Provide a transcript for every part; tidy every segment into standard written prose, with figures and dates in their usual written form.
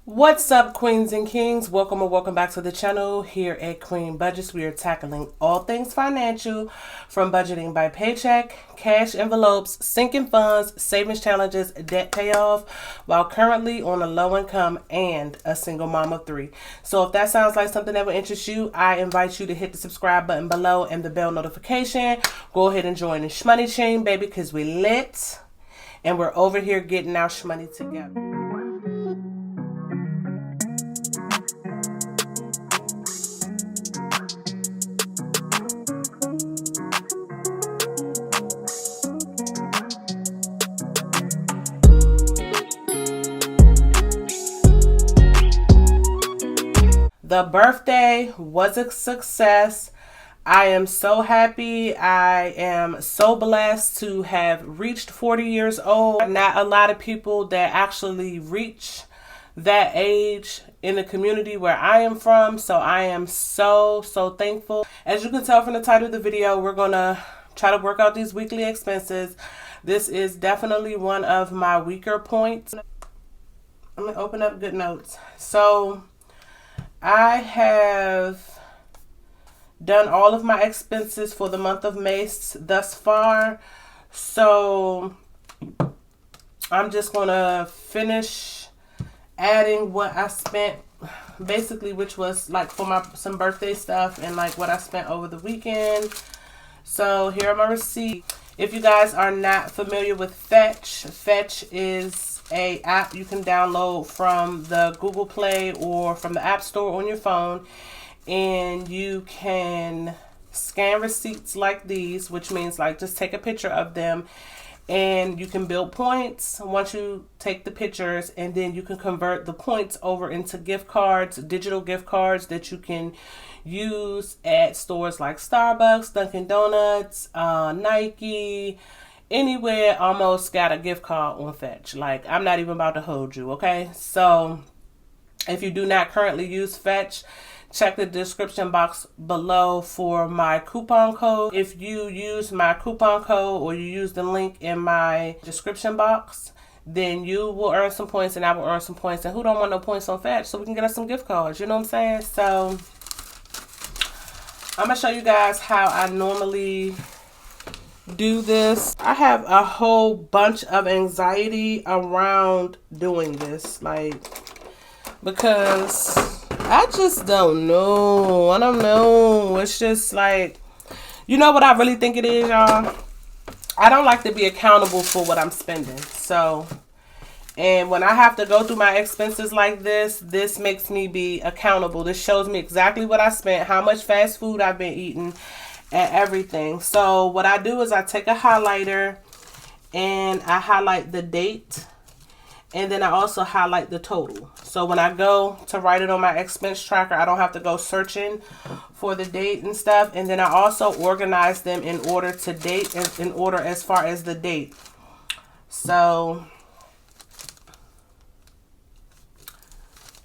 What's up, queens and kings? Welcome or welcome back to the channel. Here at Queenbudgetz, we are tackling all things financial, from budgeting by paycheck, cash envelopes, sinking funds, savings challenges, debt payoff, while currently on a low income and a single mom of three. So if that sounds like something that would interest you, I invite you to hit the subscribe button below and the bell notification. Go ahead and join the SHMONEY chain, baby, because we lit and we're over here getting our SHMONEY together. The birthday was a success. I am so happy. I am so blessed to have reached 40 years old. Not a lot of people that actually reach that age in the community where I am from. So I am so thankful. As you can tell from the title of the video, we're going to try to work out these weekly expenses. This is definitely one of my weaker points. I'm going to open up GoodNotes. So I have done all of my expenses for the month of May thus far. So I'm just going to finish adding what I spent, basically, which was like for some birthday stuff and like what I spent over the weekend. So here are my receipts. If you guys are not familiar with Fetch is a app you can download from the Google Play or from the App Store on your phone, and you can scan receipts like these, which means like just take a picture of them and you can build points once you take the pictures, and then you can convert the points over into gift cards, digital gift cards that you can use at stores like Starbucks, Dunkin' Donuts, Nike. Anywhere almost got a gift card on Fetch. Like, I'm not even about to hold you, okay? So if you do not currently use Fetch, check the description box below for my coupon code. If you use my coupon code or you use the link in my description box, then you will earn some points and I will earn some points. And who don't want no points on Fetch? So we can get us some gift cards, you know what I'm saying? So I'm going to show you guys how I normally do this. I have a whole bunch of anxiety around doing this, like, because I just don't know. I don't know. It's just like, you know what I really think it is, y'all? I don't like to be accountable for what I'm spending. So, and when I have to go through my expenses like this makes me be accountable. This shows me exactly what I spent, how much fast food I've been eating, and everything. So what I do is I take a highlighter and I highlight the date, and then I also highlight the total. So when I go to write it on my expense tracker, I don't have to go searching for the date and stuff. And then I also organize them in order to date, and in order as far as the date. So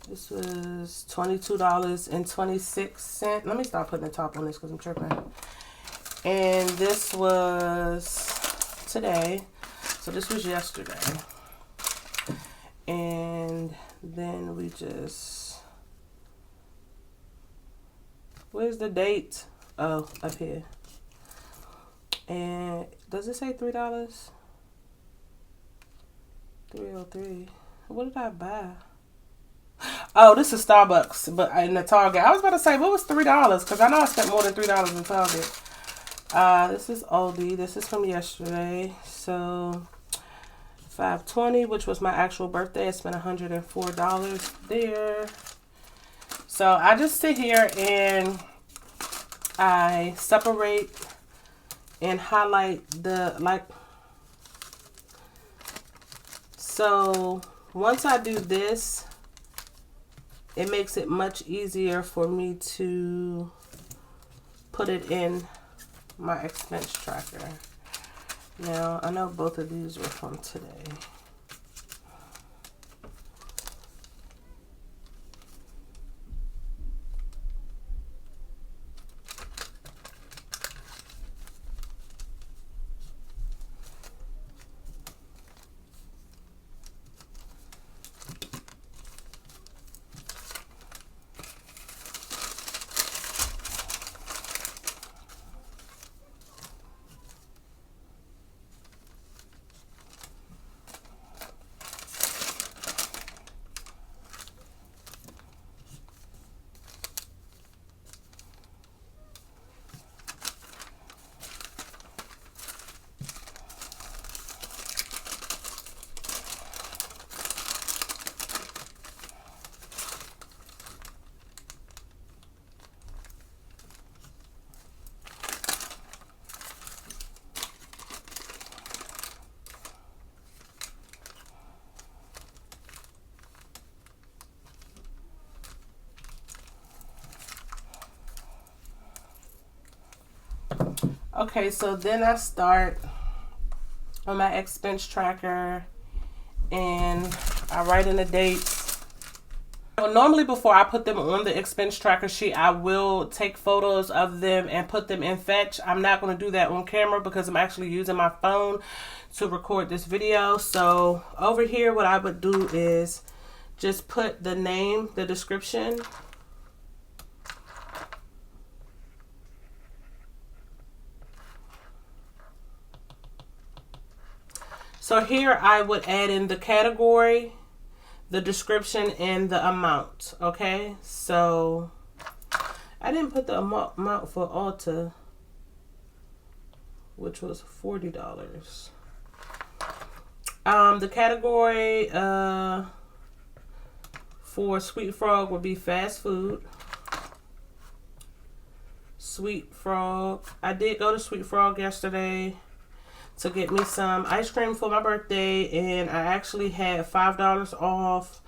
this was $22.26. Let me stop putting the top on this because I'm tripping. And this was today. So this was yesterday. And then we just, where's the date? Oh, up here. And does it say $3? 303. What did I buy? Oh, this is Starbucks, but in the Target. I was about to say, what was $3? Because I know I spent more than $3 in Target. This is Aldi. This is from yesterday. So $5.20, which was my actual birthday. I spent $104 there. So I just sit here and I separate and highlight the, like, so once I do this, it makes it much easier for me to put it in my expense tracker. Now, I know both of these were from today. Okay, so then I start on my expense tracker and I write in the dates. So normally before I put them on the expense tracker sheet, I will take photos of them and put them in Fetch. I'm not going to do that on camera because I'm actually using my phone to record this video. So over here, what I would do is just put the name, the description. So here I would add in the category, the description, and the amount. Okay, so I didn't put the amount for Ulta, which was $40. The category for Sweet Frog would be fast food. Sweet Frog. I did go to Sweet Frog yesterday to get me some ice cream for my birthday, and I actually had $5 off.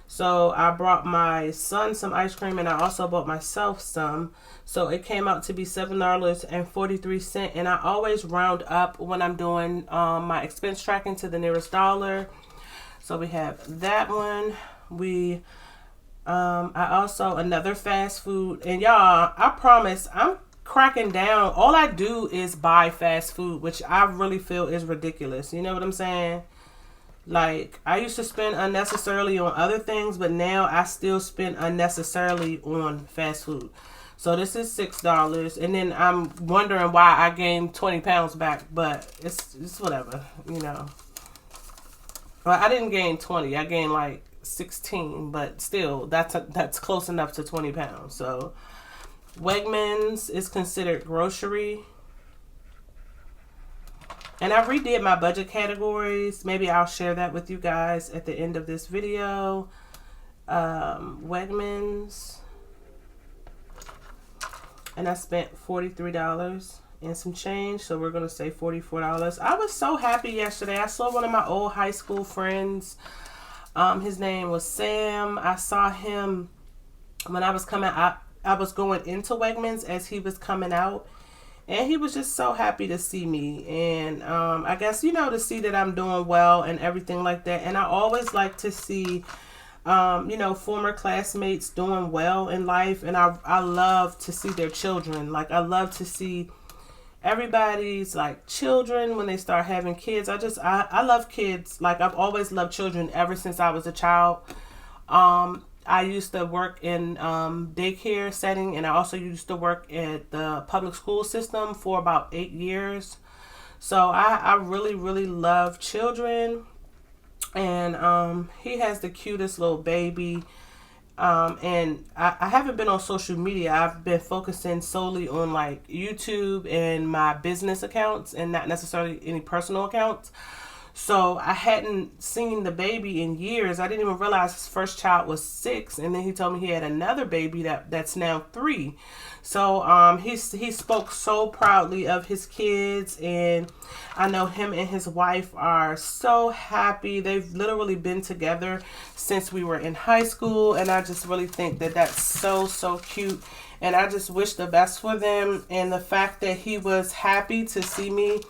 So I brought my son some ice cream and I also bought myself some. So it came out to be $7.43, and I always round up when I'm doing my expense tracking to the nearest dollar. So we have that one. I also, another fast food, and y'all, I promise I'm cracking down. All I do is buy fast food, which I really feel is ridiculous. You know what I'm saying? Like, I used to spend unnecessarily on other things, but now I still spend unnecessarily on fast food. So this is $6, and then I'm wondering why I gained 20 pounds back, but it's whatever, you know. Well, I didn't gain 20. I gained like 16, but still, that's close enough to 20 pounds. So Wegmans is considered grocery. And I redid my budget categories. Maybe I'll share that with you guys at the end of this video. Wegmans. And I spent $43 and some change. So we're going to say $44. I was so happy yesterday. I saw one of my old high school friends. His name was Sam. I saw him when I was coming out. I was going into Wegmans as he was coming out, and he was just so happy to see me. And I guess, you know, to see that I'm doing well and everything like that. And I always like to see, you know, former classmates doing well in life. And I love to see their children. Like, I love to see everybody's like children when they start having kids. I love kids. Like, I've always loved children ever since I was a child. I used to work in daycare setting, and I also used to work at the public school system for about 8 years. So I really, really love children. And he has the cutest little baby. And I haven't been on social media. I've been focusing solely on like YouTube and my business accounts and not necessarily any personal accounts. So I hadn't seen the baby in years. I didn't even realize his first child was 6, and then he told me he had another baby that's now 3. So he spoke so proudly of his kids, and I know him and his wife are so happy. They've literally been together since we were in high school, and I just really think that that's so cute. And I just wish the best for them. And the fact that he was happy to see me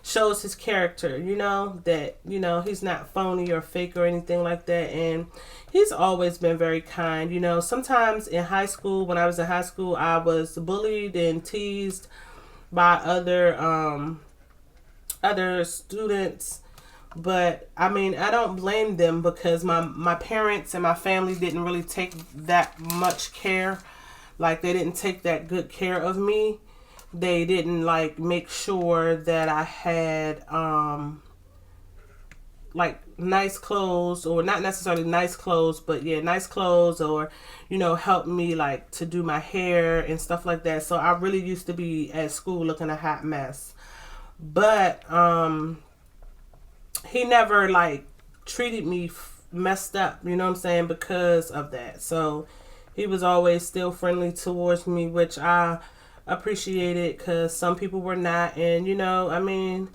shows his character, you know, that, you know, he's not phony or fake or anything like that. And he's always been very kind. You know, sometimes in high school, when I was in high school, I was bullied and teased by other students. But I mean, I don't blame them, because my parents and my family didn't really take that much care. Like, they didn't take that good care of me. They didn't like make sure that I had like nice clothes, or not necessarily nice clothes, but yeah, nice clothes, or, you know, help me like to do my hair and stuff like that. So I really used to be at school looking a hot mess. But he never like treated me messed up, you know what I'm saying, because of that. So he was always still friendly towards me, which I appreciated, because some people were not. And, you know, I mean,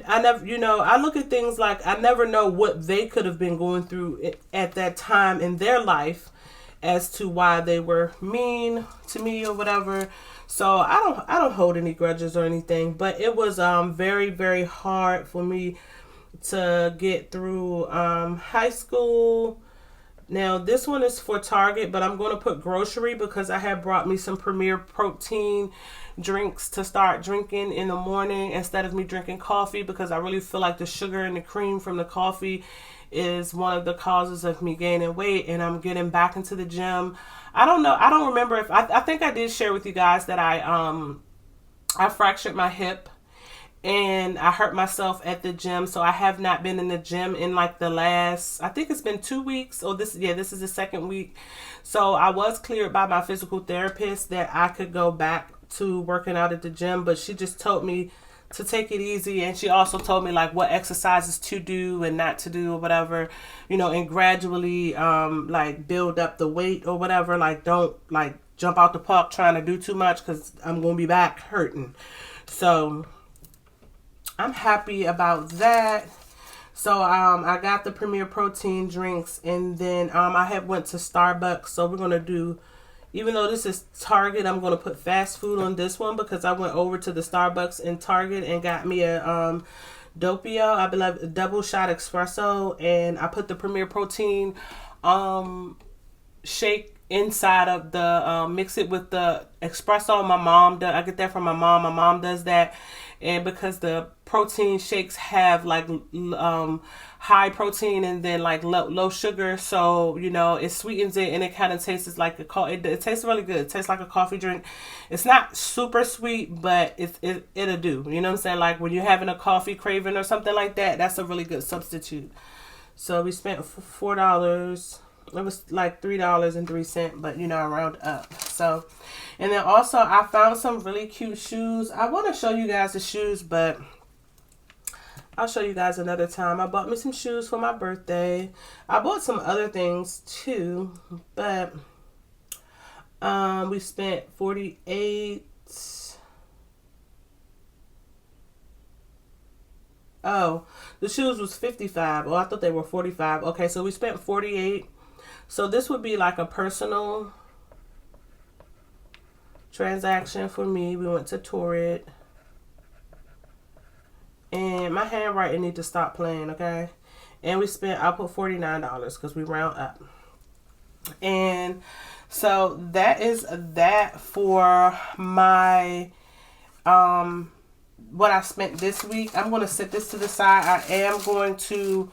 I look at things like, I never know what they could have been going through at that time in their life as to why they were mean to me or whatever. So I don't hold any grudges or anything, but it was very, very hard for me to get through high school. Now this one is for Target, but I'm going to put grocery because I have brought me some Premier protein drinks to start drinking in the morning instead of me drinking coffee, because I really feel like the sugar and the cream from the coffee is one of the causes of me gaining weight, and I'm getting back into the gym. I don't know. I don't remember if I think I did share with you guys that I fractured my hip and I hurt myself at the gym. So I have not been in the gym in like the last, I think it's been 2 weeks. Or this is the second week. So I was cleared by my physical therapist that I could go back to working out at the gym, but she just told me to take it easy, and she also told me like what exercises to do and not to do or whatever, you know, and gradually like build up the weight or whatever. Like don't like jump out the park trying to do too much, because I'm gonna be back hurting. So I'm happy about that. So I got the Premier protein drinks, and then I had went to Starbucks. So we're gonna do, even though this is Target, I'm going to put fast food on this one because I went over to the Starbucks in Target and got me a Doppio, I believe, a double shot espresso, and I put the Premier protein shake inside of the mix it with the espresso. My mom does. I get that from my mom. My mom does that, and because the protein shakes have like high protein and then like low sugar, so you know it sweetens it and it kind of tastes like a coffee. It tastes really good. It tastes like a coffee drink. It's not super sweet, but it'll do. You know what I'm saying? Like when you're having a coffee craving or something like that, that's a really good substitute. So we spent $4. It was like $3.03, but you know, I round up. So, and then also I found some really cute shoes. I want to show you guys the shoes, but I'll show you guys another time. I bought me some shoes for my birthday. I bought some other things too, but we spent $48. Oh, the shoes was $55. Oh, I thought they were $45. Okay, so we spent $48. So this would be like a personal transaction for me. We went to Torrid. And my handwriting need to stop playing, okay? And we spent, I'll put $49 because we round up. And so that is that for my, what I spent this week. I'm going to set this to the side. I am going to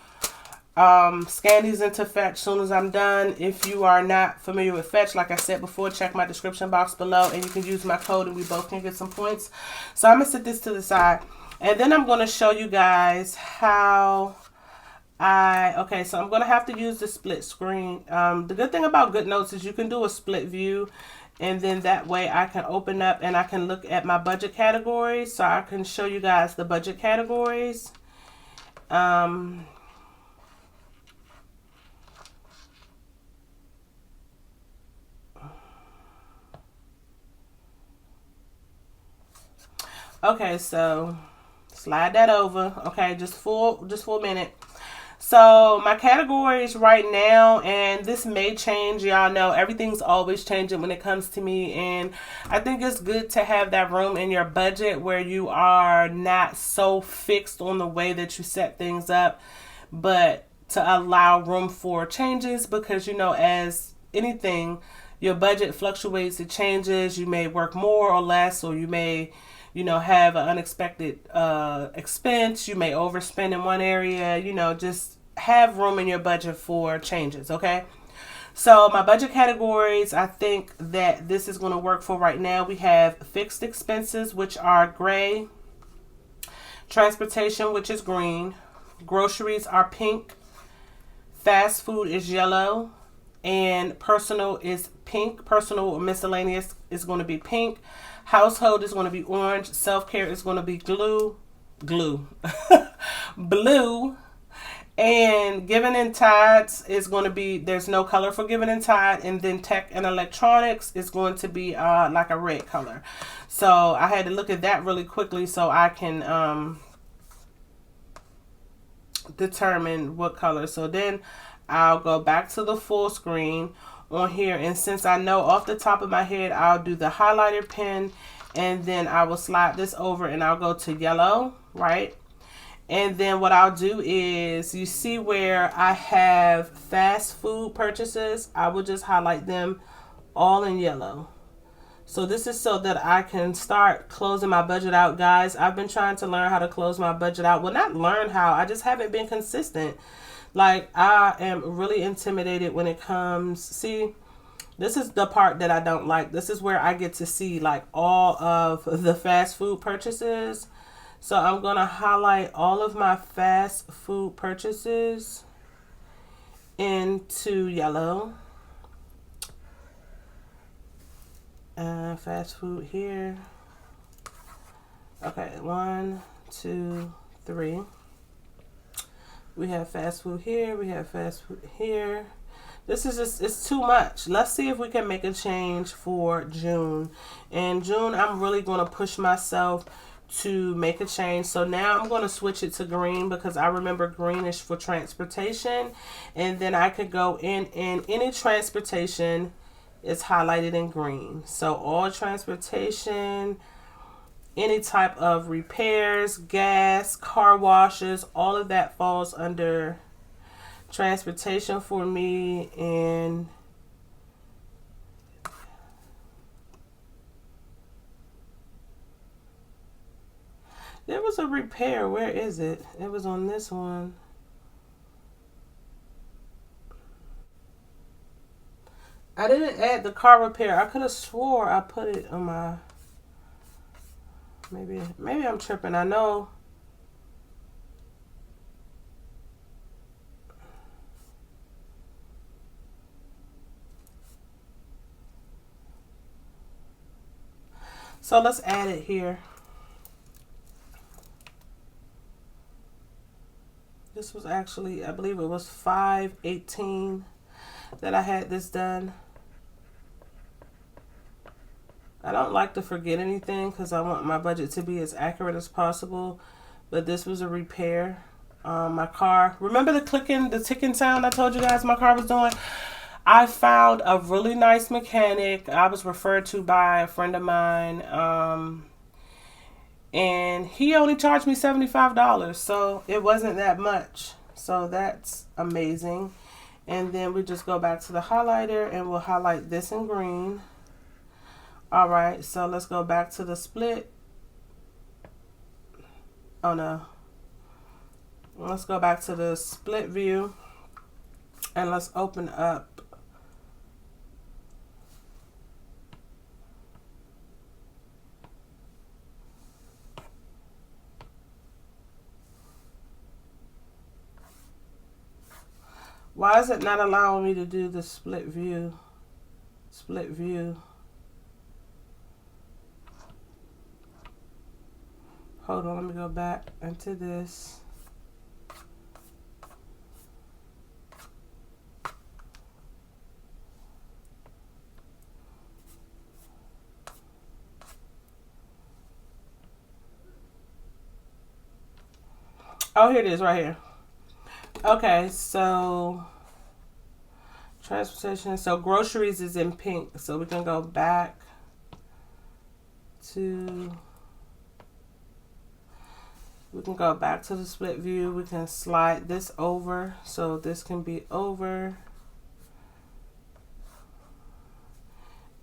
scan these into Fetch as soon as I'm done. If you are not familiar with Fetch, like I said before, check my description box below and you can use my code and we both can get some points. So I'm going to set this to the side. And then I'm going to show you guys how okay, so I'm going to have to use the split screen. The good thing about GoodNotes is you can do a split view, and then that way I can open up and I can look at my budget categories. So I can show you guys the budget categories. Okay, so slide that over. Okay, just for a minute. So my categories right now, and this may change, y'all know everything's always changing when it comes to me, and I think it's good to have that room in your budget where you are not so fixed on the way that you set things up, but to allow room for changes, because you know, as anything, your budget fluctuates, it changes. You may work more or less, or you may, you know, have an unexpected expense. You may overspend in one area. You know, just have room in your budget for changes, okay? So my budget categories, I think that this is going to work for right now. We have fixed expenses, which are gray. Transportation, which is green. Groceries are pink. Fast food is yellow. And personal is pink. Personal or miscellaneous is going to be pink. Household is going to be orange. Self-care is going to be blue. And Giving and Tides is going to be, there's no color for Giving and Tide. And then tech and electronics is going to be like a red color. So I had to look at that really quickly so I can determine what color. So then I'll go back to the full screen on here, and since I know off the top of my head, I'll do the highlighter pen, and then I will slide this over and I'll go to yellow, right? And then what I'll do is, you see where I have fast food purchases, I will just highlight them all in yellow. So this is so that I can start closing my budget out, guys. I've been trying to learn how to close my budget out. Well, not learn how, I just haven't been consistent. Like, I am really intimidated when it comes, see, this is the part that I don't like. This is where I get to see like all of the fast food purchases. So I'm going to highlight all of my fast food purchases into yellow. Fast food here. Okay, 1, 2, 3. We have fast food here. We have fast food here. This is just, it's too much. Let's see if we can make a change for June. In June, I'm really going to push myself to make a change. So now I'm going to switch it to green, because I remember green is for transportation. And then I could go in any transportation is highlighted in green. So all transportation, any type of repairs, gas, car washes, all of that falls under transportation for me. And there was a repair. Where is it? It was on this one. I didn't add the car repair. I could have swore I put it on my, maybe I'm tripping. I know. So let's add it here. This was actually, I believe it was 5/18 that I had this done. I don't like to forget anything because I want my budget to be as accurate as possible. But this was a repair. My car, remember the ticking sound I told you guys my car was doing? I found a really nice mechanic. I was referred to by a friend of mine. And he only charged me $75. So it wasn't that much. So that's amazing. And then we just go back to the highlighter and we'll highlight this in green. All right, so let's go back to the split. Oh no. Let's go back to the split view and let's open up. Why is it not allowing me to do the split view? Split view. Hold on, let me go back into this. Oh, here it is right here. Okay, so transportation. So groceries is in pink. So we can go back to, we can go back to the split view. We can slide this over. So this can be over.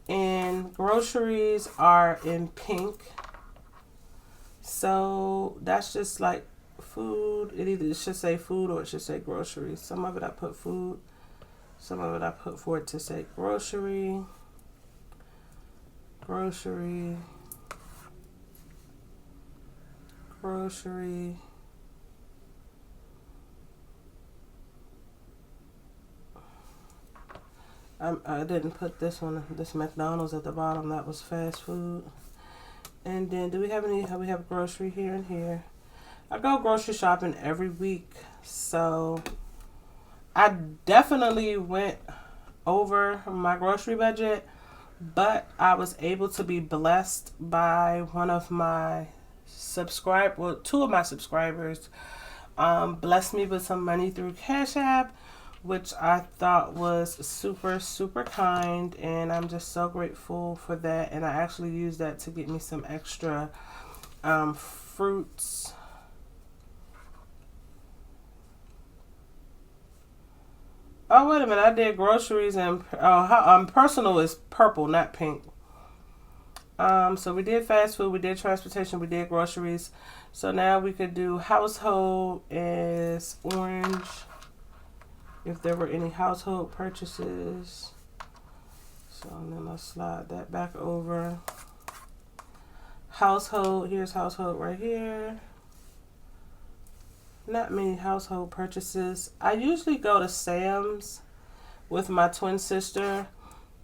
And groceries are in pink. So that's just like food. It should say food or it should say groceries. Some of it I put food. Some of it I put for it to say grocery. Grocery. Grocery. I didn't put this one, this McDonald's at the bottom. That was fast food. And then do we have any? We have grocery here and here. I go grocery shopping every week, so I definitely went over my grocery budget, but I was able to be blessed by one of my two of my subscribers blessed me with some money through Cash App, which I thought was super, super kind, and I'm just so grateful for that. And I actually used that to get me some extra fruits. Oh, wait a minute. I did groceries and personal is purple, not pink. So we did fast food, we did transportation, we did groceries. So now we could do household as orange. If there were any household purchases. So then I'll slide that back over. Household, here's household right here. Not many household purchases. I usually go to Sam's with my twin sister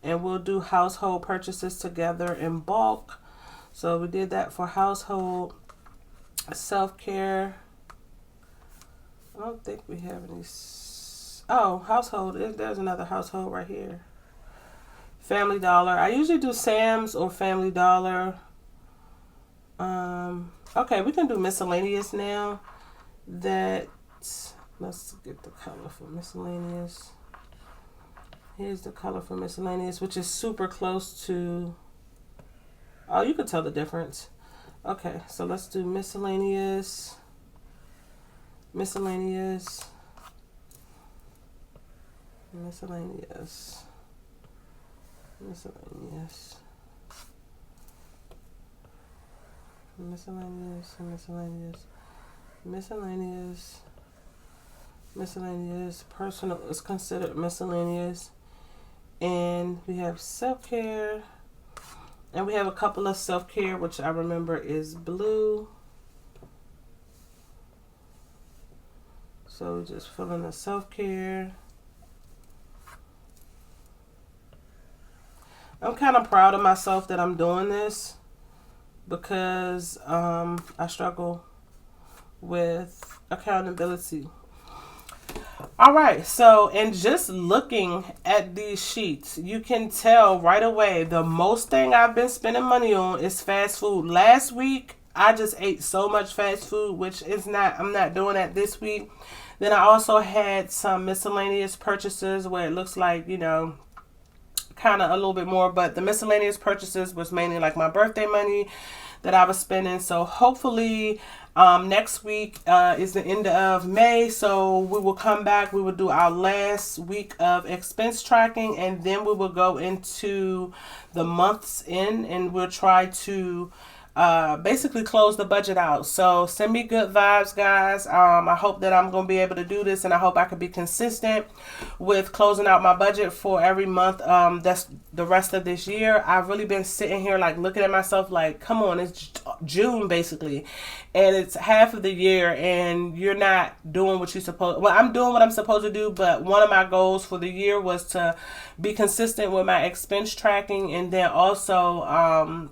and we'll do household purchases together in bulk. So we did that for household. Self-care. I don't think we have any. Oh, household. There's another household right here. Family Dollar. I usually do Sam's or Family Dollar. Okay, we can do miscellaneous now. Let's get the color for miscellaneous. Here's the color for miscellaneous, which is super close to. Oh, you can tell the difference. Okay, so let's do miscellaneous. Miscellaneous. Miscellaneous. Miscellaneous. Miscellaneous. Miscellaneous. Miscellaneous. Miscellaneous. Personal is considered miscellaneous. And we have self-care. And we have a couple of self-care, which I remember is blue. So just fill in the self-care. I'm kind of proud of myself that I'm doing this because I struggle with accountability. All right, so and just looking at these sheets, you can tell right away the most thing I've been spending money on is fast food. Last week, I just ate so much fast food, which is not, I'm not doing that this week. Then I also had some miscellaneous purchases where it looks like, you know, kind of a little bit more, but the miscellaneous purchases was mainly like my birthday money that I was spending. So hopefully next week is the end of May, so we will come back, we will do our last week of expense tracking, and then we will go into the months in and we'll try to basically close the budget out. So send me good vibes, guys. I hope that I'm going to be able to do this, and I hope I can be consistent with closing out my budget for every month. That's the rest of this year. I've really been sitting here like looking at myself like, come on, it's June basically, and it's half of the year and you're not doing what you're supposed. Well, I'm doing what I'm supposed to do, but one of my goals for the year was to be consistent with my expense tracking, and then also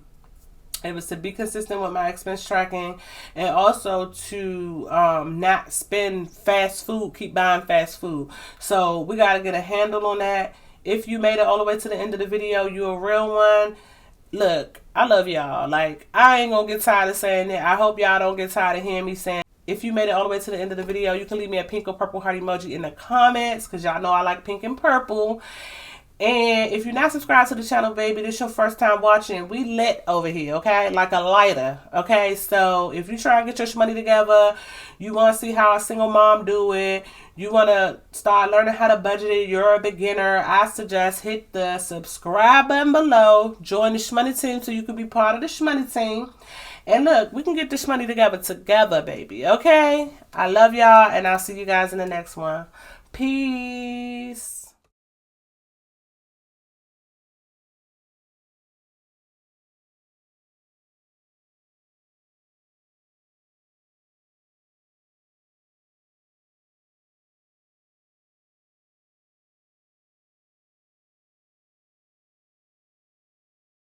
it was to be consistent with my expense tracking, and also to not spend fast food, keep buying fast food. So we got to get a handle on that. If you made it all the way to the end of the video, you're a real one. Look, I love y'all. Like, I ain't going to get tired of saying it. I hope y'all don't get tired of hearing me saying. If you made it all the way to the end of the video, you can leave me a pink or purple heart emoji in the comments, because y'all know I like pink and purple. And if you're not subscribed to the channel, baby, this is your first time watching, we lit over here, okay? Like a lighter, okay? So if you try to get your money together, you want to see how a single mom do it, you want to start learning how to budget it, you're a beginner, I suggest hit the subscribe button below, join the SHMONEY team so you can be part of the SHMONEY team. And look, we can get this money together, baby, okay? I love y'all, and I'll see you guys in the next one. Peace.